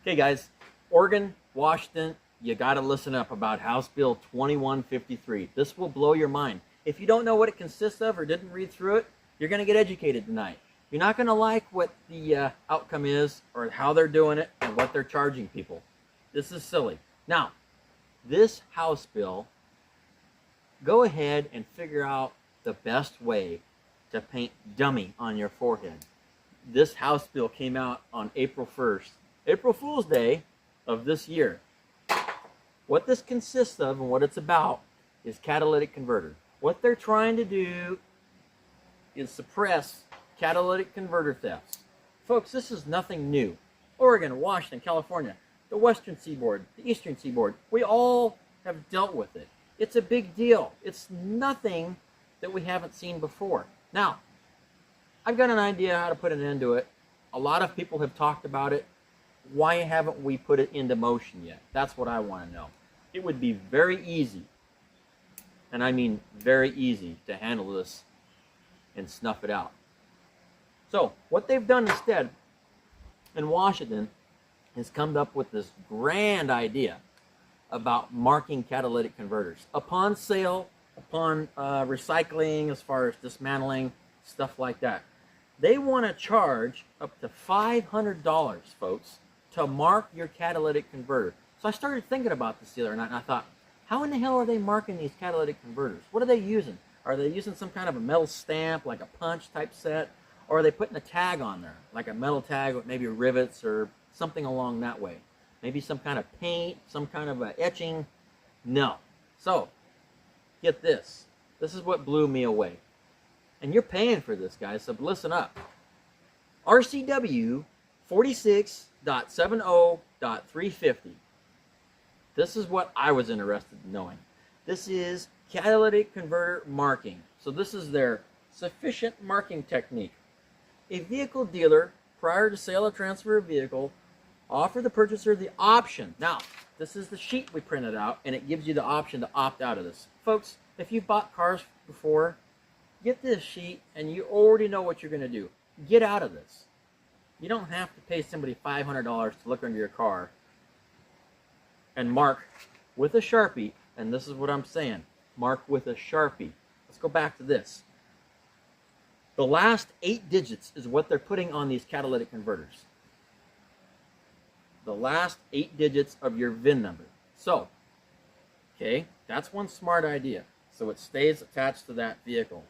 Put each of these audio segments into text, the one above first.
Okay, guys, Oregon, Washington, you got to listen up about House Bill 2153. This will blow your mind. If you don't know what it consists of or didn't read through it, you're going to get educated tonight. You're not going to like what the outcome is or how they're doing it and what they're charging people. This is silly. Now, this House bill, go ahead and figure out the best way to paint dummy on your forehead. This House bill came out on April 1st, April Fool's Day of this year. What this consists of and what it's about is catalytic converter. What they're trying to do is suppress catalytic converter thefts. Folks, this is nothing new. Oregon, Washington, California, the Western Seaboard, the Eastern Seaboard, we all have dealt with it. It's a big deal. It's nothing that we haven't seen before. Now, I've got an idea how to put an end to it. A lot of people have talked about it. Why haven't we put it into motion yet? That's what I want to know. It would be very easy, and I mean very easy, to handle this and snuff it out. So what they've done instead in Washington is come up with this grand idea about marking catalytic converters. Upon sale, upon recycling, as far as dismantling, stuff like that. They want to charge up to $500, folks, to mark your catalytic converter. So I started thinking about this the other night, and I thought, how in the hell are they marking these catalytic converters? What are they using? Are they using some kind of a metal stamp, like a punch type set? Or are they putting a tag on there, like a metal tag with maybe rivets or something along that way? Maybe some kind of paint, some kind of etching? No. So, get this. This is what blew me away. And you're paying for this, guys, so listen up. RCW 46.70.350. This is what I was interested in knowing. This is catalytic converter marking. So this is their sufficient marking technique. A vehicle dealer, prior to sale or transfer of vehicle, offer the purchaser the option. Now, this is the sheet we printed out, and it gives you the option to opt out of this. Folks, if you've bought cars before, get this sheet, and you already know what you're going to do. Get out of this. You don't have to pay somebody $500 to look under your car and mark with a Sharpie, and this is what I'm saying, mark with a Sharpie. Let's go back to this. The last 8 digits is what they're putting on these catalytic converters. The last 8 digits of your VIN number. So, okay, that's one smart idea. So it stays attached to that vehicle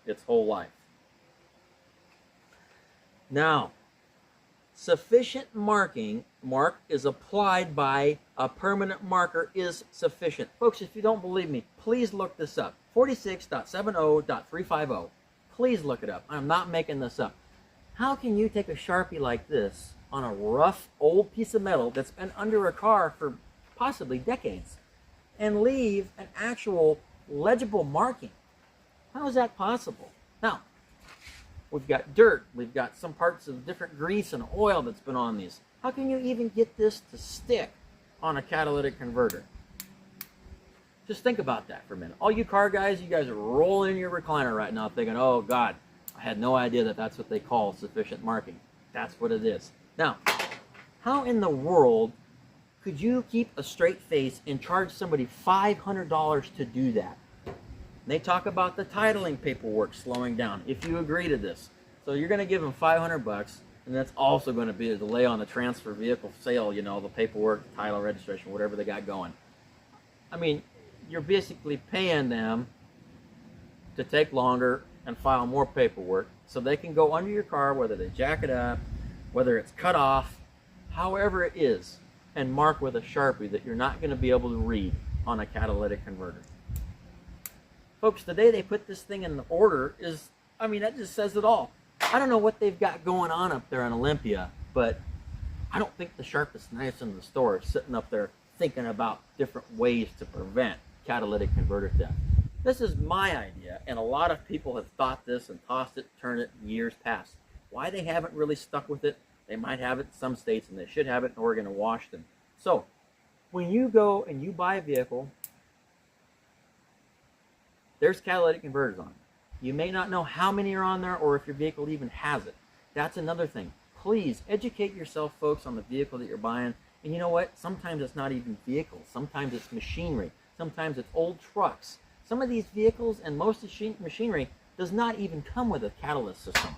its whole life. Now, sufficient mark is applied by a permanent marker is sufficient. Folks, if you don't believe me, please look this up. 46.70.350. Please look it up. I'm not making this up. How can you take a Sharpie like this on a rough old piece of metal that's been under a car for possibly decades and leave an actual legible marking? How is that possible? Now, we've got dirt, we've got some parts of different grease and oil that's been on these. How can you even get this to stick on a catalytic converter? Just think about that for a minute. All you car guys, you guys are rolling in your recliner right now thinking, oh God, I had no idea that that's what they call sufficient marking. That's what it is. Now, how in the world could you keep a straight face and charge somebody $500 to do that? They talk about the titling paperwork slowing down, if you agree to this. So you're going to give them $500, and that's also going to be a delay on the transfer vehicle sale, you know, the paperwork, the title, registration, whatever they got going. I mean, you're basically paying them to take longer and file more paperwork so they can go under your car, whether they jack it up, whether it's cut off, however it is, and mark with a Sharpie that you're not going to be able to read on a catalytic converter. Folks, the day they put this thing in the order is, I mean, that just says it all. I don't know what they've got going on up there in Olympia, but I don't think the sharpest knives in the store are sitting up there thinking about different ways to prevent catalytic converter theft. This is my idea, and a lot of people have thought this and tossed it, turned it in years past. Why they haven't really stuck with it, they might have it in some states, and they should have it in Oregon and Washington. So, when you go and you buy a vehicle, there's catalytic converters on it. You may not know how many are on there or if your vehicle even has it. That's another thing. please educate yourself, folks, on the vehicle that you're buying. And you know what? Sometimes it's not even vehicles. Sometimes it's machinery. Sometimes it's old trucks. Some of these vehicles and most machinery does not even come with a catalyst system.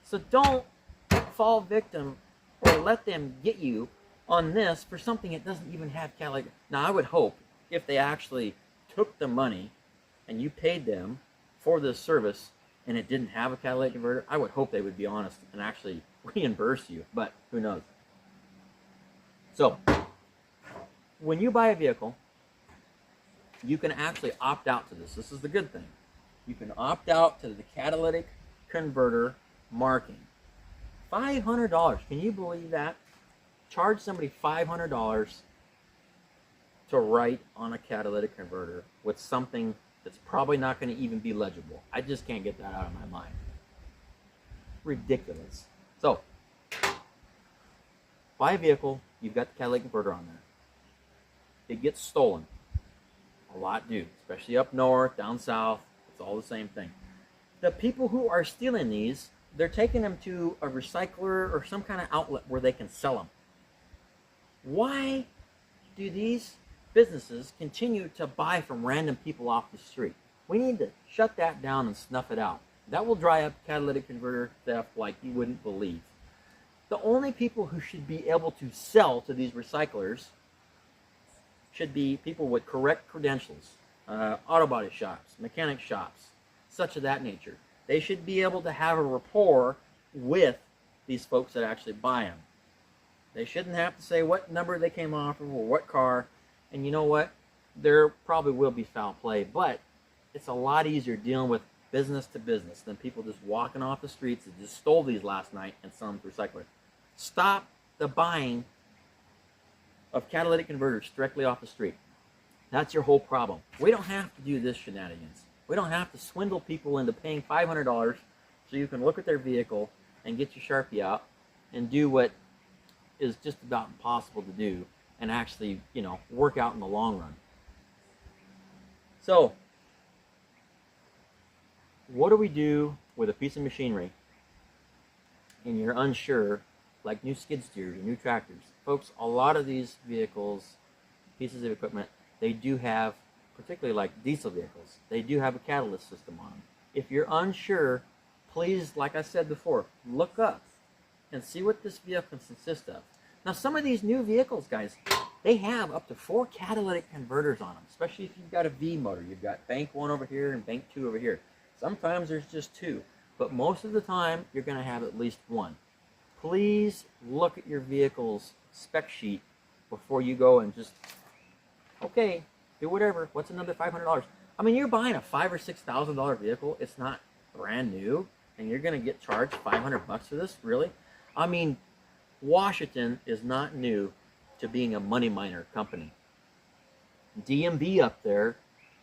So don't fall victim or let them get you on this for something that doesn't even have catalytic. Now, I would hope if they actually took the money and you paid them for this service and it didn't have a catalytic converter, I would hope they would be honest and actually reimburse you, but who knows. So, when you buy a vehicle, you can actually opt out to this. This is the good thing. You can opt out to the catalytic converter marking. $500. Can you believe that? Charge somebody $500 to write on a catalytic converter with something that's probably not going to even be legible. I just can't get that out of my mind. Ridiculous. So, buy a vehicle, you've got the catalytic converter on there. It gets stolen. A lot do, especially up north, down south. It's all the same thing. The people who are stealing these, they're taking them to a recycler or some kind of outlet where they can sell them. Why do these businesses continue to buy from random people off the street? We need to shut that down and snuff it out. That will dry up catalytic converter theft like you wouldn't believe. The only people who should be able to sell to these recyclers should be people with correct credentials, auto body shops, mechanic shops, such of that nature. They should be able to have a rapport with these folks that actually buy them. They shouldn't have to say what number they came off of or what car. And you know what? There probably will be foul play, but it's a lot easier dealing with business to business than people just walking off the streets that just stole these last night and selling them to recyclers. Stop the buying of catalytic converters directly off the street. That's your whole problem. We don't have to do this shenanigans. We don't have to swindle people into paying $500 so you can look at their vehicle and get your Sharpie out and do what is just about impossible to do and actually, work out in the long run. So, what do we do with a piece of machinery and you're unsure, like new skid steers or new tractors? Folks, a lot of these vehicles, pieces of equipment, they do have, particularly like diesel vehicles, they do have a catalyst system on them. If you're unsure, please, like I said before, look up and see what this vehicle consists of. Now, some of these new vehicles, guys, they have up to 4 catalytic converters on them, especially if you've got a V motor. You've got bank 1 over here and bank 2 over here. Sometimes there's just 2, but most of the time, you're going to have at least 1. Please look at your vehicle's spec sheet before you go and just, okay, do whatever. What's another $500? I mean, you're buying a $5,000 or $6,000 vehicle. It's not brand new, and you're going to get charged $500 for this? Really? I mean, Washington is not new to being a money miner company. DMV up there,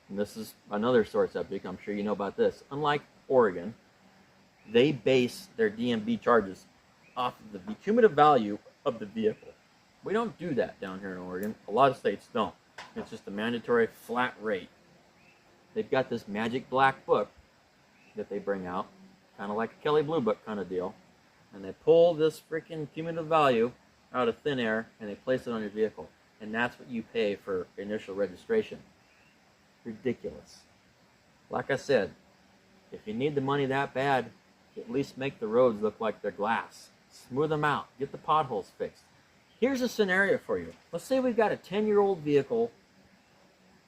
and this is another sore subject, I'm sure you know about this. Unlike Oregon, they base their DMV charges off of the cumulative value of the vehicle. We don't do that down here in Oregon. A lot of states don't. It's just a mandatory flat rate. They've got this magic black book that they bring out, kind of like a Kelly Blue Book kind of deal. And they pull this freaking cumulative value out of thin air and they place it on your vehicle. And that's what you pay for initial registration. Ridiculous. Like I said, if you need the money that bad, at least make the roads look like they're glass. Smooth them out. Get the potholes fixed. Here's a scenario for you. Let's say we've got a 10-year-old vehicle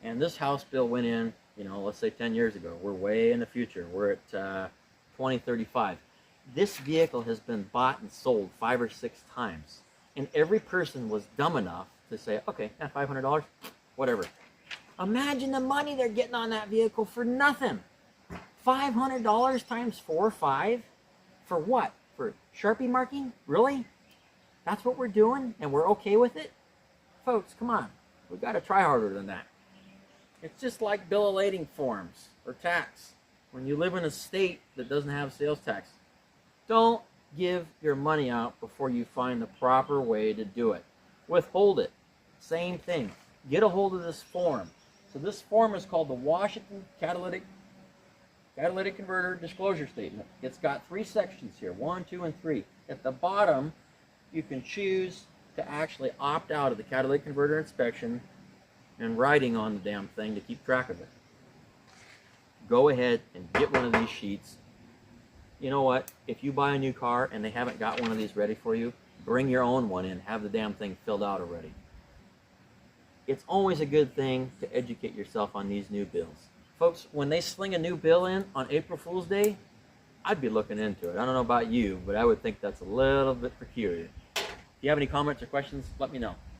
and this House bill went in, let's say 10 years ago. We're way in the future. We're at 2035. This vehicle has been bought and sold 5 or 6 times. And every person was dumb enough to say, okay, $500, whatever. Imagine the money they're getting on that vehicle for nothing. $500 times 4 or 5? For what? For Sharpie marking? Really? That's what we're doing and we're okay with it? Folks, come on. We've got to try harder than that. It's just like bill of lading forms or tax. When you live in a state that doesn't have sales tax, don't give your money out before you find the proper way to do it. Withhold it. Same thing. Get a hold of this form. So this form is called the Washington Catalytic Converter Disclosure Statement. It's got 3 sections here, 1, 2, and 3. At the bottom, you can choose to actually opt out of the catalytic converter inspection and writing on the damn thing to keep track of it. Go ahead and get one of these sheets. You know what? If you buy a new car and they haven't got one of these ready for you, bring your own one in. Have the damn thing filled out already. It's always a good thing to educate yourself on these new bills. Folks, when they sling a new bill in on April Fool's Day, I'd be looking into it. I don't know about you, but I would think that's a little bit peculiar. If you have any comments or questions, let me know.